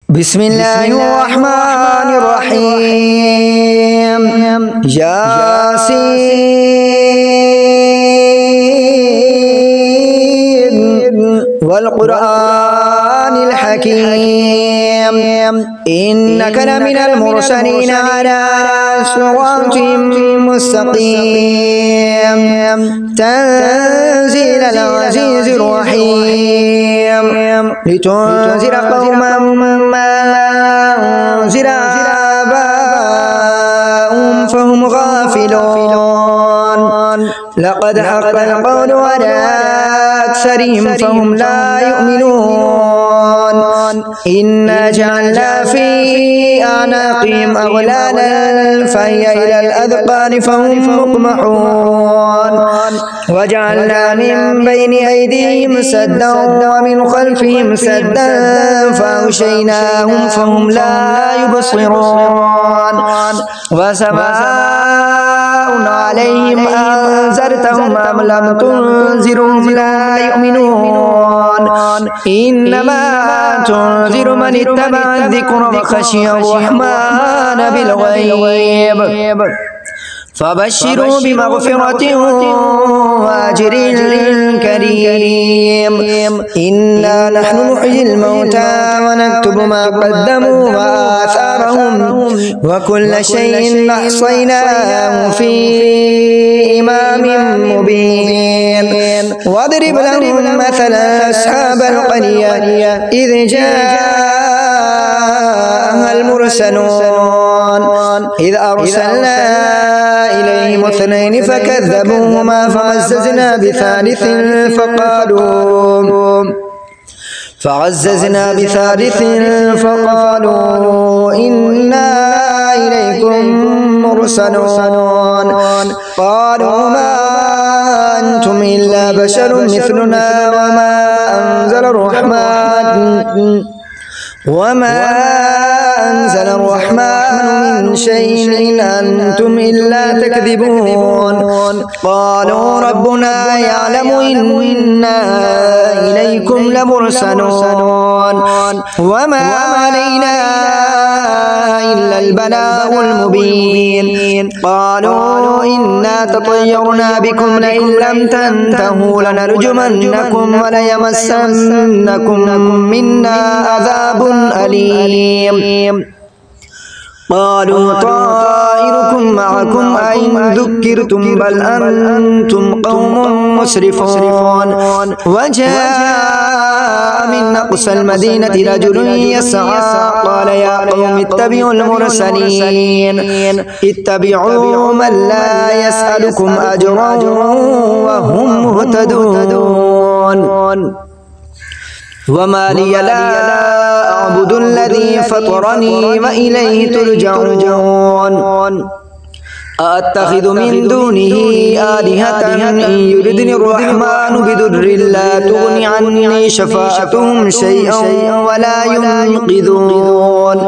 بسم الله الرحمن الرحيم. ياسين والقرآن الحكيم إنك لمن المرسلين على صراط مستقيم تنزيل العزيز الرحيم لتنذر قوما ما أنذر آباؤهم فهم غافلون لقد حق القول على أكثرهم فهم لا يؤمنون إنا جعلنا في أعناقهم أغلالا فهي إلى الأذقان فهم مقمحون وجعلنا من بين أيديهم سدا ومن خلفهم سدا فأغشيناهم فهم لا يبصرون وسواء عليهم أنذرتهم أم لم تنذرهم لا يؤمنون إنما تنذر من اتبع الذكر وخشي الرحمن بالغيب فبشروا بمغفرة وأجر كريم إنا نحن نحيي الموتى ونكتب ما قدموا وآثارهم وكل شيء أحصيناه في إمام مبين واضرب لهم مثلا أصحاب القرية إذ جاءها المرسلون إذ أرسلنا إليهم اثنين فكذبوهما فعززنا بثالث فقالوا إنا إليكم مرسلون قالوا ما أنتم إلا بشر مثلنا وما أنزل الرحمن من شيء إن أنتم إلا تكذبون قالوا ربنا يعلم إنا إليكم لمرسلون وما علينا إلا البلاغ المبين قالوا إنا تطيرنا بكم لئن لم تنتهوا لنرجمنكم وليمسنكم منا عذاب أليم قالوا طائركم معكم أئن ذكرتم بل أنتم قوم مسرفون وجاء من أقصى المدينة رجل يسعى قال يا قوم اتبعوا المرسلين اتبعوا من لا يسألكم أجرا وهم مهتدون وما لي لا أعبد الذي فطرني وإليه ترجعون أأتخذ من دونه آلهة إن يردني الرحمن بضر لا تغن عني شفاعتهم شيئا ولا ينقذون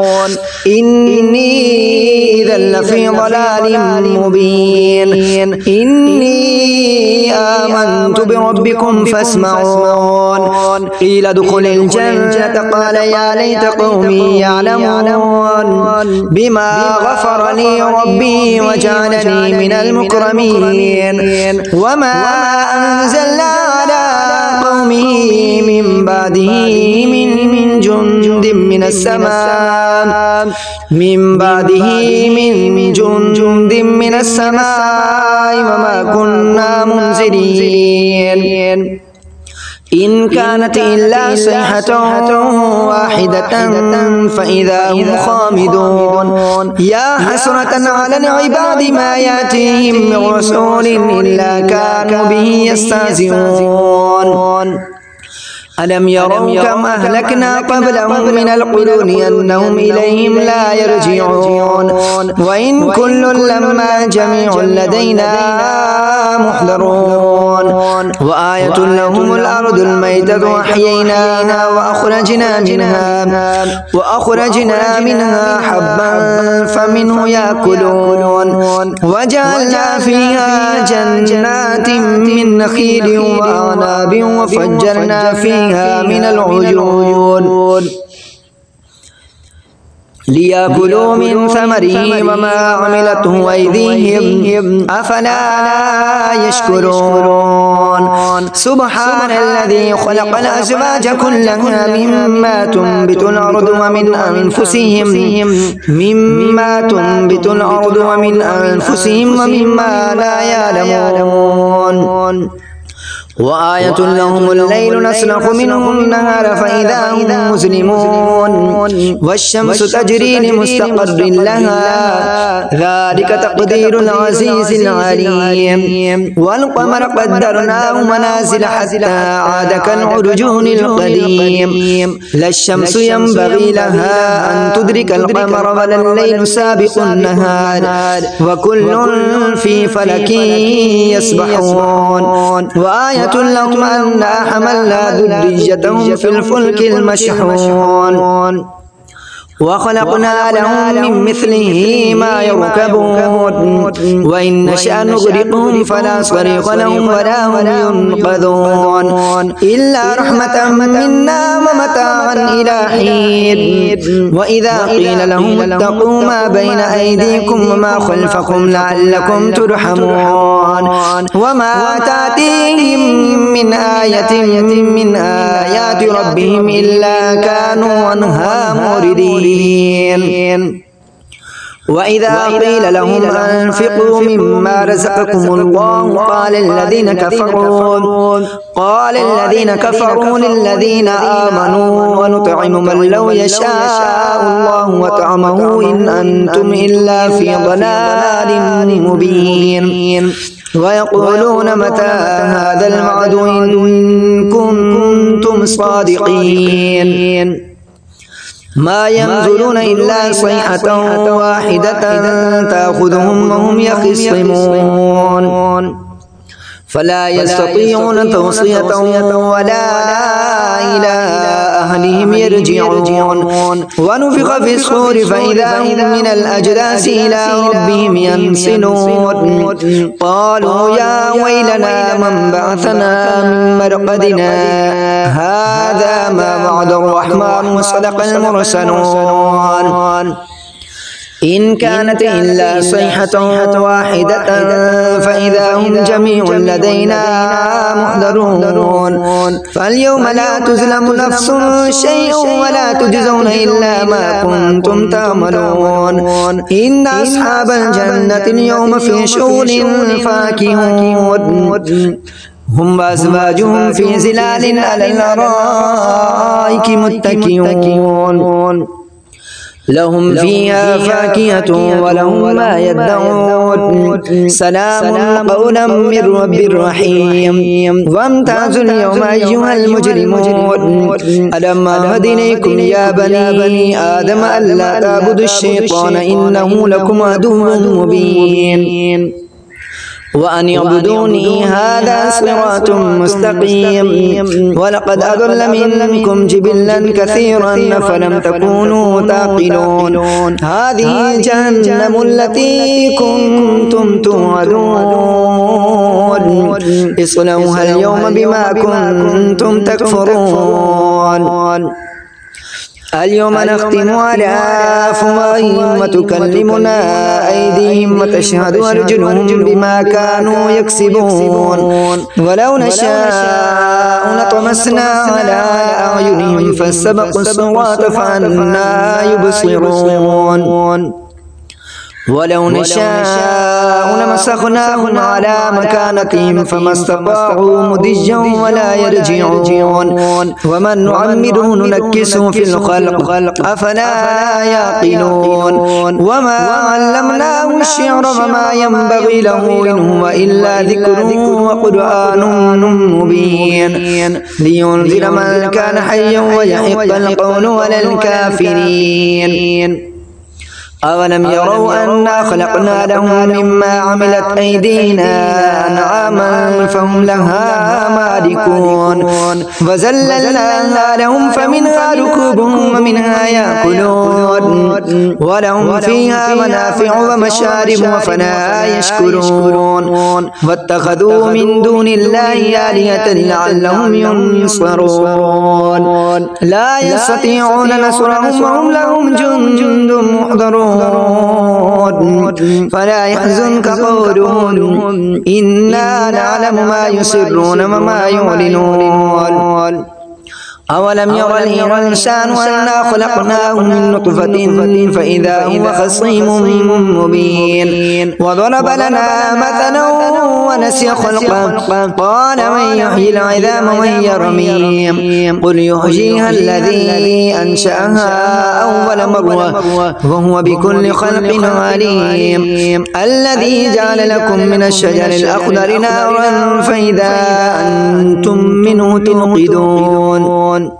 إني إذا لفي ضلال مبين إني آمنت بربكم فاسمعون قيل ادخل الجنة قال يا ليت قومي يعلمون بما غفر لي ربي وجعلني من المكرمين وما أنزلنا على قومه من بعده من جند من السماء وما كنا منزلين إن كانت إلا صيحة واحدة فإذا هم خامدون يا حسرة على العباد ما يأتيهم من رسول إلا كانوا به يستهزئون ألم يروا كم أهلكنا قبلهم من القرون أنهم إليهم لا يرجعون وإن كل لما جميع لدينا محضرون وآية لهم الأرض الميتة أحييناها وأخرجنا منها حبا فمنه يأكلون وجعلنا فيها جنات من نخيل وأعناب وفجرنا فيها من العيون ليأكلوا من ثمره وما عملته أيديهم أفلا يشكرون سبحان الذي خلق الأزواج كلها مما تنبت الأرض ومن أنفسهم ومما لا يعلمون وآية لهم الليل نسلخ منه النهار فإذا هم مسلمون والشمس تجري لمستقر لها ذلك تقدير العزيز العليم والقمر قدرناه منازل حتى عاد كالعرجون القديم لا الشمس ينبغي لها أن تدرك القمر ولا الليل سابق النهار وكل في فلك يسبحون وآية لهم أنا حملنا ذريتهم في الفلك المشحون وخلقنا لهم من مثله ما يركبون وإن نشأ نغرقهم فلا صريخ لهم ولا هم ينقذون إلا رحمة منا ومتاعا إلى حين وإذا قيل لهم اتقوا ما بين أيديكم وما خلفكم لعلكم ترحمون وما تأتيهم من آية من آيات ربهم إلا كانوا عنها معرضين وإذا قيل لهم أنفقوا مما رزقكم الله قال الذين كفروا للذين آمنوا ونطعم من لو يشاء الله وطعمه إن أنتم إلا في ضلال مبين ويقولون متى هذا الوعد إن كنتم صادقين ما ينظرون إلا صيحة واحدة تأخذهم وهم يخصمون فلا يستطيعون توصية ولا إلى أهلهم يرجعون ونفخ في الصور فإذا هم من الأجداث إلى ربهم ينسلون قالوا يا ويلنا من بعثنا من مرقدنا هذا ما وعد الرحمن وصدق المرسلون إن كانت إلا صيحة واحدة فإذا هم جميع لدينا محضرون فاليوم لا تظلم نفس شيء ولا تجزون إلا ما كنتم تعملون إن أصحاب الجنة اليوم في شغل فاكهون هم وأزواجهم في ظلال على الأرائك متكئون لهم فيها فاكهة ولهم ما يدعون سلام قولا من رب رحيم وامتازوا اليوم أيها المجرمون ألم أعهد إليكم يا بني آدم ألا تعبدوا الشيطان إنه لكم عدو مبين وأن اعبدوني هذا صراط مستقيم ولقد أضل منكم جبلا كثيرا فلم تكونوا تعقلون هذه جهنم التي كنتم توعدون اصلوها اليوم بما كنتم تكفرون اليوم نختم على أفواههم وتكلمنا أيديهم وتشهد أرجلهم بما كانوا يكسبون ولو نشاء لطمسنا على أعينهم فاستبقوا الصراط فأنى يبصرون ولو نشاء لمسخناهم على مكانتهم فما استطاعوا مضيا ولا يرجعون ومن نعمره ننكسه في الخلق أفلا يعقلون وما علمناه الشعر وما ينبغي له إن هو إلا ذكر وقرآن مبين لينذر من كان حيا ويحق القول على الكافرين أولم يروا أنا خلقنا لهم مما عملت أيدينا أنعاما فهم لها مالكون وذللناها لهم فمنها ركوبهم ومنها يأكلون ولهم فيها منافع ومشارب وفلا يشكرون واتخذوا من دون الله آلهة لعلهم ينصرون لا يستطيعون نصرهم وهم لهم جند محضرون فلا يحزنك قولهم إنا نعلم ما يسرون وما يعلنون أولم ير الإنسان أنا خلقناه من نطفة فإذا هو خصيم مبين وضرب لنا مثلا ونسي خلقه قال من يحيي العظام وهي رميم قل يحييها الذي أنشأها أول مرة وهو بكل خلق عليم الذي جعل لكم من الشجر الأخضر نارا فإذا أنتم منه توقدون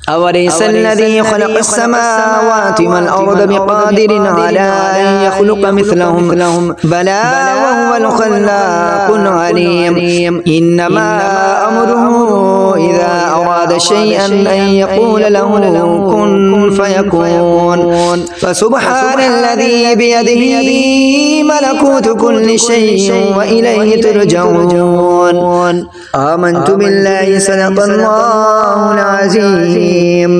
أوليس الذي خلق السماوات والأرض بقادر على أن يخلق مثلهم بلى وهو الخلاق العليم إنما أمره إذا أراد شيئا أن يقول له كن فيكون فسبحان الذي بيده ملكوت كل شيء وإليه ترجعون آمنت بالله صدق الله العظيم